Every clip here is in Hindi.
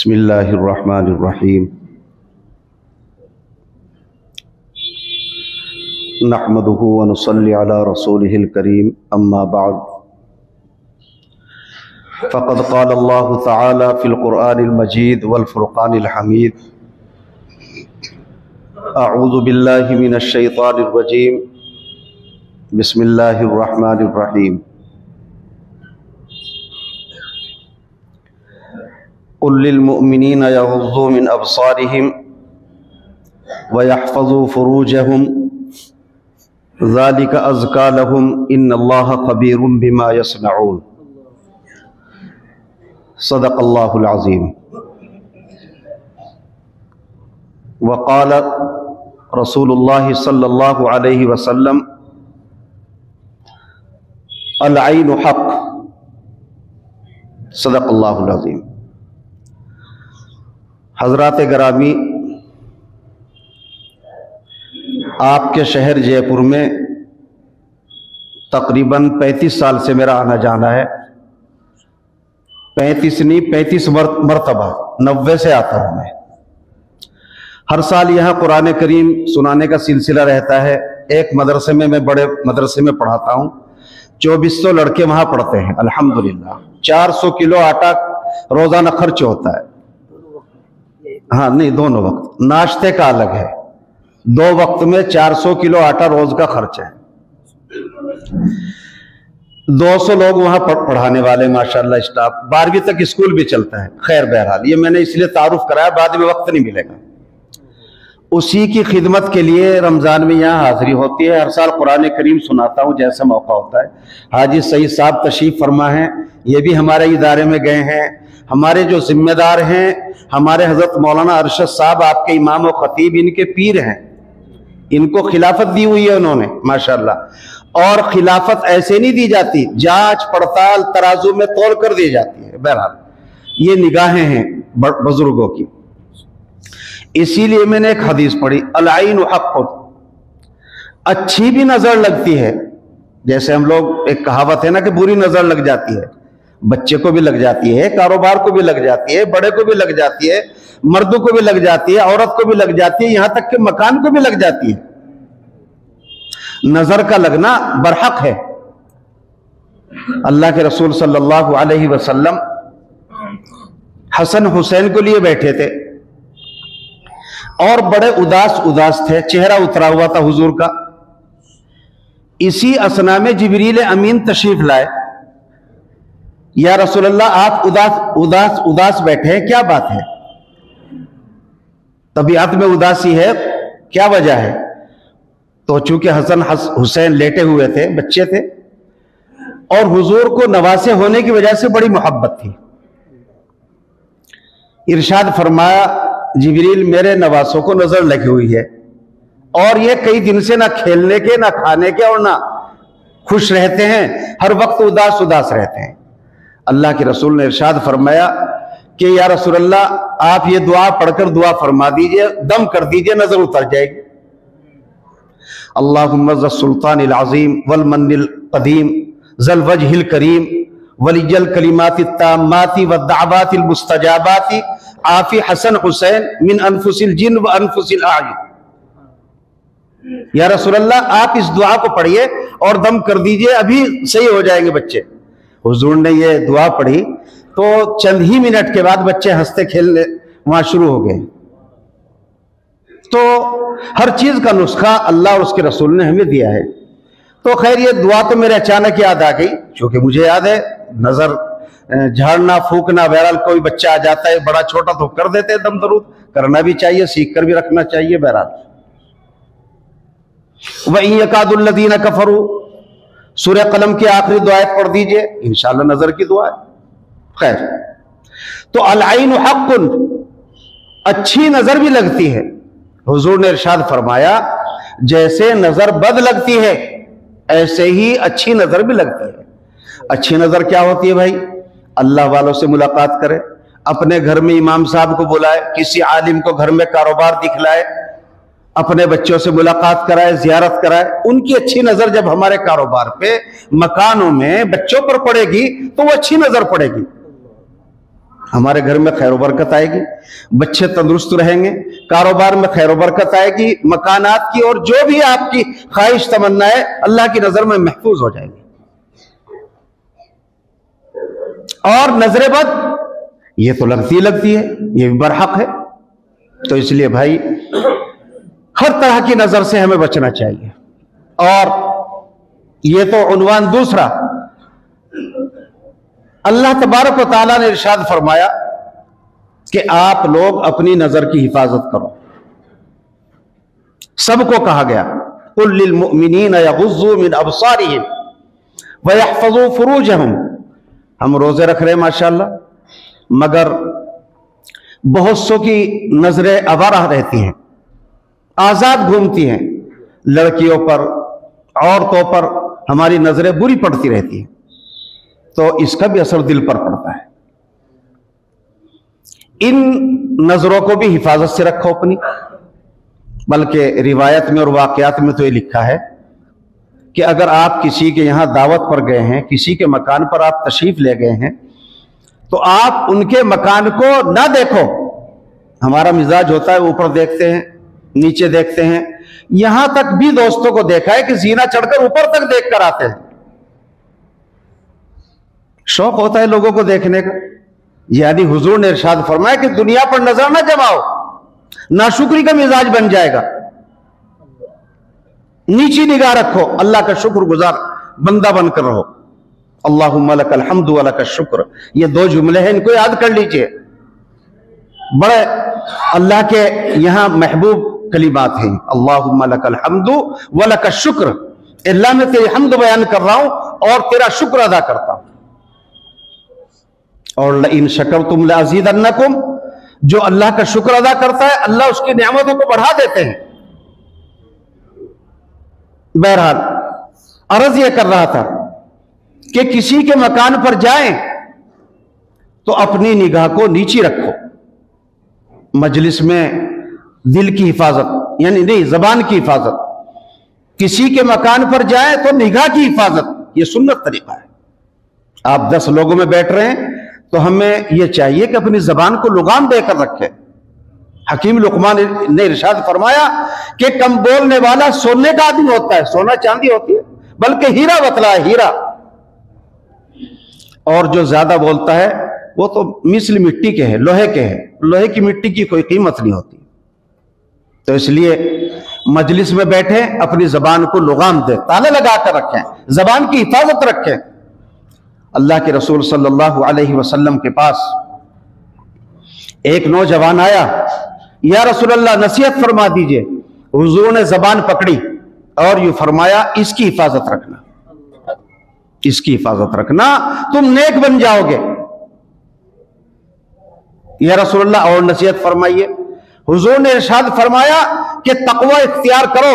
बिस्मिल्लाहिर्रहमानिर्रहीम। नहमदुहु व नुसल्ली अला रसूलिहिल करीम, अम्मा बाद। फ़क़द क़ाल अल्लाहु तआला फ़िल क़ुरआनिल मजीद वल फ़ुरक़ानिल हमीद। अऊज़ु बिल्लाहि मिनश शैतानिर रजीम। बिस्मिल्लाहिर्रहमानिर्रहीम। कुल लिल मुअमिनीना यग़ुज़्ज़ू मिन अब्सारिहिम व यहफ़ज़ू फ़ुरूजहुम ज़ालिका अज़का लहुम इन्नल्लाहा ख़बीरुम बिमा यसनऊन। सदक़ल्लाहुल अज़ीम। व क़ाल रसूलुल्लाह सल्लल्लाहु अलैहि वसल्लम अल ऐनु हक़। सदक़ल्लाहुल अज़ीम। हज़रात गिरामी, आपके शहर जयपुर में तकरीबन 35 साल से मेरा आना जाना है। 35 नहीं, 35 मरतबा, 90 से आता हूँ मैं। हर साल यहाँ कुरान करीम सुनाने का सिलसिला रहता है। एक मदरसे में, मैं बड़े मदरसे में पढ़ाता हूँ। 2400 लड़के वहाँ पढ़ते हैं अल्हम्दुलिल्लाह। 400 किलो आटा रोज़ाना खर्च होता है। हाँ नहीं, दोनों वक्त, नाश्ते का अलग है। 2 वक्त में 400 किलो आटा रोज का खर्च है। 200 लोग वहां पढ़ाने वाले माशाल्लाह, स्टाफ। 12वीं तक स्कूल भी चलता है। खैर बहरहाल, ये मैंने इसलिए तारुफ कराया, बाद में वक्त नहीं मिलेगा। उसी की खिदमत के लिए रमजान में यहाँ हाजिरी होती है। हर साल कुरान करीम सुनाता हूँ जैसा मौका होता है। हाजी सईद साहब तशरीफ फरमा हैं, ये भी हमारे इदारे में गए हैं। हमारे जो जिम्मेदार हैं, हमारे हजरत मौलाना अरशद साहब, आपके इमाम व खतीब, इनके पीर हैं। इनको खिलाफत दी हुई है उन्होंने माशाल्लाह। और खिलाफत ऐसे नहीं दी जाती, जांच पड़ताल तराजू में तोल कर दी जाती है। बहरहाल ये निगाहें हैं बुजुर्गों की। इसीलिए मैंने एक हदीस पढ़ी, अल ऐनु हक़्क़ुन। अच्छी भी नजर लगती है। जैसे हम लोग, एक कहावत है ना कि बुरी नजर लग जाती है। बच्चे को भी लग जाती है, कारोबार को भी लग जाती है, बड़े को भी लग जाती है, मर्दों को भी लग जाती है, औरत को भी लग जाती है, यहां तक कि मकान को भी लग जाती है। नजर का लगना बरहक है। अल्लाह के रसूल सल्लल्लाहु अलैहि वसल्लम हसन हुसैन को लिए बैठे थे और बड़े उदास थे, चेहरा उतरा हुआ था हुजूर का। इसी असना में जिब्रील अमीन तशरीफ लाए। या रसूलल्लाह, आप उदास बैठे हैं, क्या बात है? तबीयत में उदासी है, क्या वजह है? तो चूंकि हसन हुसैन लेटे हुए थे, बच्चे थे, और हुजूर को नवासे होने की वजह से बड़ी मोहब्बत थी। इरशाद फरमाया, जिब्रील, मेरे नवासों को नजर लगी हुई है और ये कई दिन से ना खेलने के, ना खाने के, और ना खुश रहते हैं, हर वक्त उदास रहते हैं। अल्लाह के रसूल ने इरशाद फरमाया कि या रसूलल्लाह, आप ये दुआ पढ़कर दुआ फरमा दीजिए, दम कर दीजिए, नजर उतर जाएगी। अल्लाहुम्मा ज़ सुल्तानिल अज़ीम वल मन्निल क़दीम ज़ल वजहिल करीम वलियल कलिमातित ताम्माति व दअवातिल मुस्तजाबाति आफी हसन हुसैन मिन अनफुसिल जिन व अनफुसिल आयन। या रसूलल्लाह, आप इस दुआ को पढ़िए और दम कर दीजिए, अभी सही हो जाएंगे बच्चे। हुजूर ने ये दुआ पढ़ी तो चंद ही मिनट के बाद बच्चे हंसते खेलने वहां शुरू हो गए। तो हर चीज का नुस्खा अल्लाह और उसके रसूल ने हमें दिया है। तो खैर, ये दुआ तो मेरे अचानक याद आ गई, क्योंकि मुझे याद है नजर झाड़ना, फूकना, बहरहाल कोई बच्चा आ जाता है बड़ा छोटा तो कर देते हैं दम दरूद। करना भी चाहिए, सीख कर भी रखना चाहिए। बहरहाल वहीं यकादुल्लज़ीना कफरू, सूरह कलम की आखिरी दुआ पढ़ दीजिए, इंशाअल्लाह नजर की दुआ है। खैर, तो अल ऐनु हक़्क़ुन, अच्छी नजर भी लगती है। हुजूर ने इरशाद फरमाया, जैसे नजर बद लगती है ऐसे ही अच्छी नजर भी लगती है। अच्छी नजर क्या होती है भाई? अल्लाह वालों से मुलाकात करे, अपने घर में इमाम साहब को बुलाए, किसी आलिम को घर में कारोबार दिखलाए, अपने बच्चों से मुलाकात कराए, जियारत कराए। उनकी अच्छी नजर जब हमारे कारोबार पे, मकानों में, बच्चों पर पड़ेगी तो वो अच्छी नजर पड़ेगी। हमारे घर में खैर बरकत आएगी, बच्चे तंदुरुस्त रहेंगे, कारोबार में खैर बरकत आएगी, मकानात की और जो भी आपकी ख्वाहिश तमन्ना है अल्लाह की नजर में महफूज हो जाएगी। और नजर बद ये तो लगती है, ये भी बरहक है। तो इसलिए भाई हर तरह की नजर से हमें बचना चाहिए। और ये तो उन्वान दूसरा, अल्लाह तबारक व तआला ने इरशाद फरमाया कि आप लोग अपनी नजर की हिफाजत करो। सबको कहा गया, कुल लिल मुमिनीना यगुज़्ज़ू मिन अबसारिहिम व यहफ़ज़ू फ़ुरूजहुम। हम रोजे रख रहे हैं माशाअल्लाह, मगर बहुत सौ की नजरें आवारा रहती हैं, आजाद घूमती हैं, लड़कियों पर, औरतों पर हमारी नजरें बुरी पड़ती रहती हैं, तो इसका भी असर दिल पर पड़ता है। इन नजरों को भी हिफाजत से रखो अपनी। बल्कि रिवायत में और वाकयात में तो ये लिखा है कि अगर आप किसी के यहां दावत पर गए हैं, किसी के मकान पर आप तशरीफ ले गए हैं, तो आप उनके मकान को ना देखो। हमारा मिजाज होता है ऊपर देखते हैं, नीचे देखते हैं, यहां तक भी दोस्तों को देखा है कि जीना चढ़कर ऊपर तक देखकर आते हैं। शौक होता है लोगों को देखने का। यानी हुजूर ने इरशाद फरमाया कि दुनिया पर नजर ना जमाओ, नाशुक्री का मिजाज बन जाएगा। नीची निगाह रखो, अल्लाह का शुक्रगुजार बंदा बनकर रहो। अल्लाहुम्मा लकल हम्दु व लकश शुक्र, ये दो जुमले हैं, इनको याद कर लीजिए। बड़े अल्लाह के यहां महबूब कलिमात हैं। अल्लाहुम्मा लकल हम्दु व लकश शुक्र, अल्लाह मैं तेरी हम्द बयान कर रहा हूं और तेरा शुक्र अदा करता हूं। और लइन शकरतुम लअज़ीदन्नकुम, जो अल्लाह का शुक्र अदा करता है अल्लाह उसकी नेमतों को बढ़ा देते हैं। बहरहाल अर्ज यह कर रहा था कि किसी के मकान पर जाएं तो अपनी निगाह को नीची रखो। मजलिस में दिल की हिफाजत, यानी नहीं जबान की हिफाजत। किसी के मकान पर जाएं तो निगाह की हिफाजत, यह सुन्नत तरीका है। आप 10 लोगों में बैठ रहे हैं तो हमें यह चाहिए कि अपनी जबान को लगाम देकर रखें। हकीम लुकमान ने इरशाद फरमाया कि कम बोलने वाला सोने का आदमी होता है, सोना चांदी होती है, बल्कि हीरा बतला है, हीरा। और जो ज्यादा बोलता है वो तो मिसल मिट्टी के है, लोहे के है। लोहे की मिट्टी की कोई कीमत नहीं होती। तो इसलिए मजलिस में बैठे अपनी जबान को लगाम दे, ताला लगा कर रखें, जबान की हिफाजत रखें। अल्लाह के रसूल सल्लल्लाहु अलैहि वसल्लम के पास एक नौजवान आया, या रसूल अल्लाह नसीहत फरमा दीजिए। हुजूर ने जबान पकड़ी और यूं फरमाया, इसकी हिफाजत रखना, इसकी हिफाजत रखना, तुम नेक बन जाओगे। या रसूल अल्लाह और नसीहत फरमाइए। हुजूर ने इरशाद फरमाया कि तकवा इख्तियार करो।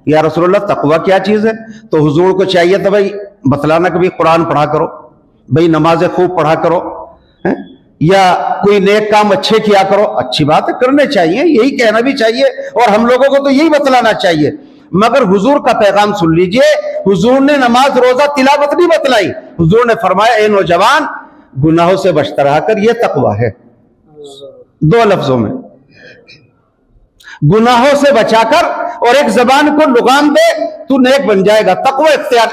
या रसूल अल्लाह तकवा क्या चीज है? तो हुजूर को चाहिए था भाई बतलाना कि भाई कुरान पढ़ा करो, भाई नमाजें खूब पढ़ा करो, है? या कोई नेक काम अच्छे किया करो। अच्छी बात है, करने चाहिए, यही कहना भी चाहिए और हम लोगों को तो यही बतलाना चाहिए। मगर हुजूर का पैगाम सुन लीजिए। हुजूर ने नमाज रोजा तिलावत नहीं बतलाई। हुजूर ने फरमाया, ए नौजवान, गुनाहों से बचता रहा कर, यह तकवा है। 2 लफ्जों में, गुनाहों से बचाकर और एक जबान को लगाम दे, तू नेक बन जाएगा, तकवा इख्तियार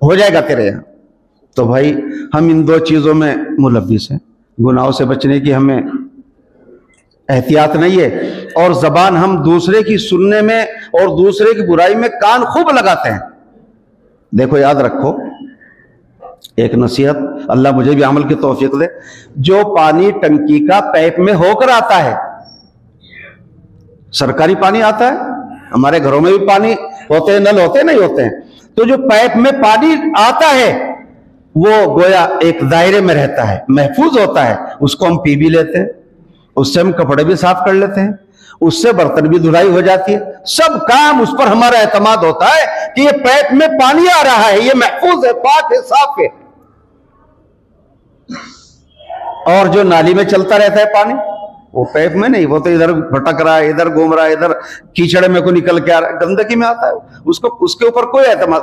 हो जाएगा तेरे यहां। तो भाई हम इन 2 चीजों में मुलव्विस हैं। गुनाहों से बचने की हमें एहतियात नहीं है, और जबान हम दूसरे की सुनने में और दूसरे की बुराई में कान खूब लगाते हैं। देखो याद रखो, एक नसीहत, अल्लाह मुझे भी अमल की तौफीक दे। जो पानी टंकी का पाइप में होकर आता है, सरकारी पानी आता है, हमारे घरों में भी पानी होते हैं, नल होते हैं, नहीं होते हैं, तो जो पाइप में पानी आता है वो गोया एक दायरे में रहता है, महफूज होता है, उसको हम पी भी लेते हैं, उससे हम कपड़े भी साफ कर लेते हैं, उससे बर्तन भी धुलाई हो जाती है। सब काम उस पर हमारा एतमाद होता है कि ये पाइप में पानी आ रहा है, ये महफूज है, पाक है, साफ है। और जो नाली में चलता रहता है पानी, वो पाइप में नहीं, वो तो इधर भटक रहा है, इधर घूम रहा है, इधर कीचड़ में को निकल के आ रहा है, गंदगी में आता है, उसको उसके ऊपर कोई एतमाद,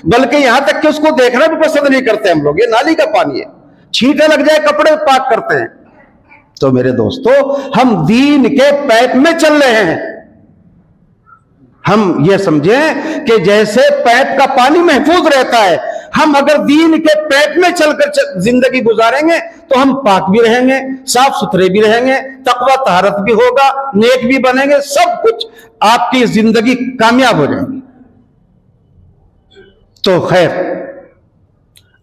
बल्कि यहां तक कि उसको देखना भी पसंद नहीं करते हम लोग। ये नाली का पानी है, छींटे लग जाए कपड़े पाक करते हैं। तो मेरे दोस्तों, हम दीन के पैप में चल रहे हैं। हम ये समझें कि जैसे पैप का पानी महफूज रहता है, हम अगर दीन के पैप में चलकर जिंदगी गुजारेंगे तो हम पाक भी रहेंगे, साफ सुथरे भी रहेंगे, तकवा तहारत भी होगा, नेक भी बनेंगे, सब कुछ आपकी जिंदगी कामयाब हो जाएगी। तो खैर,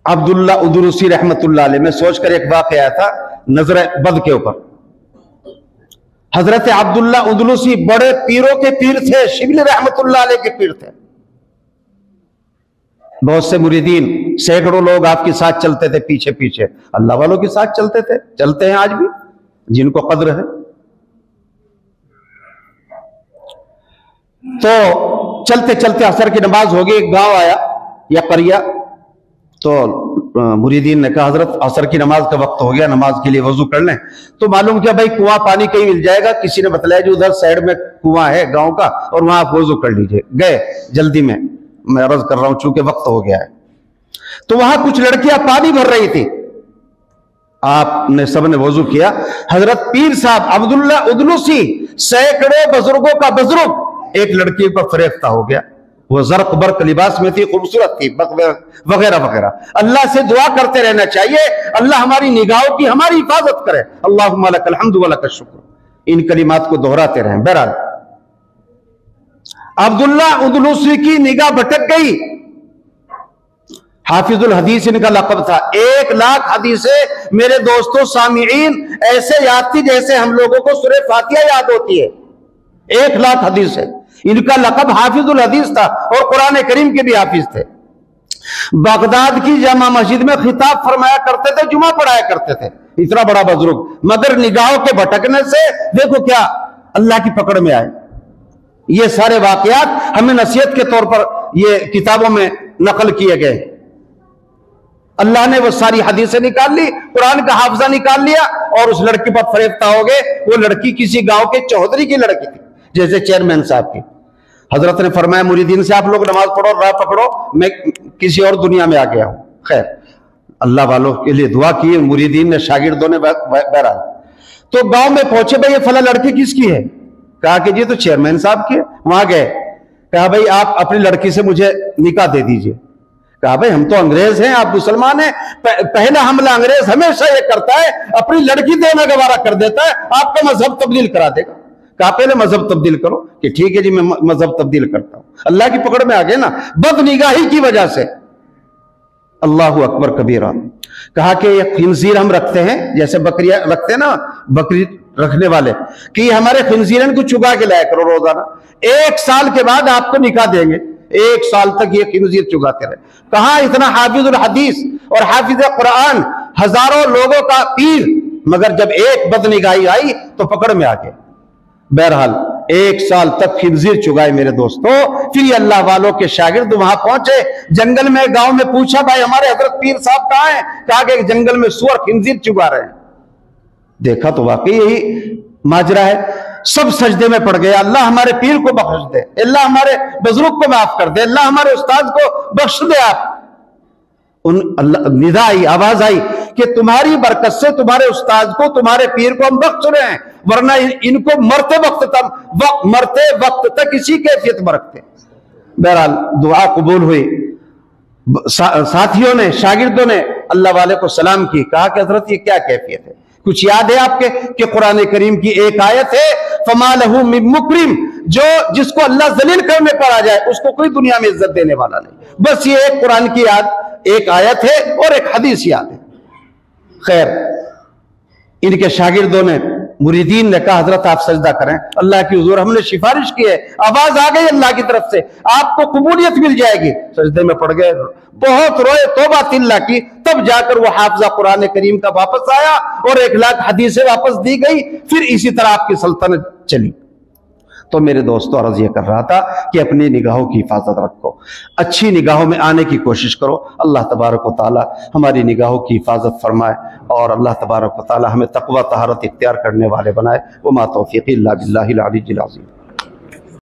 अब्दुल्ला उदुरुसी रहमतुल्लाह अलैह में सोचकर एक वाक़या था नजर बद के ऊपर। हजरत अब्दुल्ला उदुरुसी बड़े पीरों के पीर थे, शिबली रहमतुल्लाह अलैह के पीर थे। बहुत से मुरीदीन, सैकड़ों लोग आपके साथ चलते थे, पीछे पीछे अल्लाह वालों के साथ चलते थे, चलते हैं आज भी, जिनको कद्र है। तो चलते चलते असर की नमाज हो गई, एक गांव आया या करिया। तो मुरीदीन ने कहा, हजरत असर की नमाज का वक्त हो गया, नमाज के लिए वजू कर लें। तो मालूम किया भाई कुआं पानी कहीं मिल जाएगा, किसी ने बताया जो उधर साइड में कुआं है गांव का, और वहां आप वजू कर लीजिए। गए जल्दी में, मैं अर्ज कर रहा हूं चूंकि वक्त हो गया है। तो वहां कुछ लड़कियां पानी भर रही थी, आपने सबने वजू किया। हजरत पीर साहब अब्दुल्ला उदुरुसी सैकड़ों बुजुर्गों का बुजुर्ग एक लड़की पर फरेफ्ता हो गया। वो जर्क बर्क लिबास में थी, खूबसूरत थी, वगैरह वगैरह। अल्लाह से दुआ करते रहना चाहिए, अल्लाह हमारी निगाहों की हमारी हिफाजत करे। अल्लाहुम्मा लकल हम्दु व लकल शुक्र। इन कलिमात को दोहराते रहें। बहरहाल अब्दुल्ला उदुरुसी की निगाह भटक गई। हाफिजुल हदीस इनका लक़ब था। 1 लाख हदीसें मेरे दोस्तों सामीईन ऐसे याद थी जैसे हम लोगों को सूरह फातिहा याद होती है। 1 लाख हदीसें। इनका लक़ब हाफिजुल हदीस था और कुरान करीम के भी हाफिज थे। बगदाद की जामा मस्जिद में खिताब फरमाया करते थे, जुमा पढ़ाया करते थे, इतना बड़ा बुजुर्ग। मगर निगाहों के भटकने से देखो क्या अल्लाह की पकड़ में आए। ये सारे वाकयात हमें नसीहत के तौर पर ये किताबों में नकल किए गए। अल्लाह ने वो सारी हदीसें निकाल ली, कुरान का हाफजा निकाल लिया और उस लड़की पर फरेफ्ता हो गए। वो लड़की किसी गांव के चौधरी की लड़की थी, जैसे चेयरमैन साहब की। हजरत ने फरमाया मुरीदीन से, आप लोग नमाज पढ़ो, राह पकड़ो, मैं किसी और दुनिया में आ गया हूं। खैर, अल्लाह वालों के लिए दुआ की, मुरीदीन ने, शागिर्दों ने। बहरहाल तो गांव में पहुंचे, भाई ये फला लड़की किसकी है? कहा कि जी तो चेयरमैन साहब की है। वहां गए, कहा भाई आप अपनी लड़की से मुझे निकाह दे दीजिए। कहा भाई हम तो अंग्रेज हैं, आप मुसलमान हैं। पहला हमला अंग्रेज हमेशा ये करता है, अपनी लड़की देना गवारा कर देता है, आपका मजहब तब्दील करा देगा। कहा पहले मजहब तब्दील करो। कि ठीक है जी, मैं मजहब तब्दील करता हूं। अल्लाह की पकड़ में आ गए ना, बदनिगाही की वजह से। अल्लाहु अकबर कबीरा। कहा कि ये खिंजीर हम रखते हैं, जैसे बकरियां रखते हैं ना, बकरी रखने वाले, कि हमारे खिंजीरन को चुगा के लाया करो रोजाना। 1 साल के बाद आपको निकाह देंगे। 1 साल तक ये खिंजीर चुगाते रहे। कहा इतना हाफिजुल हदीस और हाफिज कुरान, हजारों लोगों का पीर, मगर जब एक बदनिगाही आई तो पकड़ में आ गए। बहरहाल 1 साल तक खिंजीर चुगाए मेरे दोस्तों। फिर अल्लाह वालों के शागिर्द वहां पहुंचे, जंगल में, गांव में पूछा भाई हमारे हजरत पीर साहब कहां हैं? कहा कि जंगल में सुअर खिंजीर चुगा रहे हैं। देखा तो वाकई यही माजरा है। सब सजदे में पड़ गए, अल्लाह हमारे पीर को बख्श दे, अल्लाह हमारे बुजुर्ग को माफ कर दे, अल्लाह हमारे उस्ताद को बख्श दे। आप उन अल्लाह निदा आई, आवाज आई कि तुम्हारी बरकत से तुम्हारे उस्ताद को, तुम्हारे पीर को हम बख्श रहे हैं, वरना इनको मरते वक्त तक इसी कैफियत में रखते। बहरहाल दुआ कबूल हुई। साथियों ने, शागिर्दों ने अल्लाह वाले को सलाम की। कहा कि हजरत ये क्या कैफियत है? कुछ याद है आपके कि कुरान करीम की एक आयत है, फमा लहू मिन मुकरिम, जो जिसको अल्लाह जलील करने पर आ जाए उसको कोई दुनिया में इज्जत देने वाला नहीं। बस ये एक कुरान की एक आयत है और एक हदीस याद है। खैर, इनके शागिर्दों ने, मुरीदीन ने कहा हजरत आप सजदा करें, अल्लाह की हुजूर हमने सिफारिश की है, आवाज आ गई अल्लाह की तरफ से, आपको कबूलियत मिल जाएगी। सजदे में पड़ गए, बहुत रोए, तौबा तिल्ला की, तब जाकर वो हाफजा कुरान करीम का वापस आया और 1 लाख हदीसें वापस दी गई। फिर इसी तरह आपकी सल्तनत चली। तो मेरे दोस्तों, अर्ज ये कर रहा था कि अपनी निगाहों की हिफाजत रखो, अच्छी निगाहों में आने की कोशिश करो। अल्लाह तबारक व तआला हमारी निगाहों की हिफाजत फरमाए और अल्लाह तबारक व तआला हमें तक़वा तहारत इख्तियार करने वाले बनाए। वमा तौफ़ीक़ी इल्ला बिल्लाहिल अलिय्यिल अज़ीम।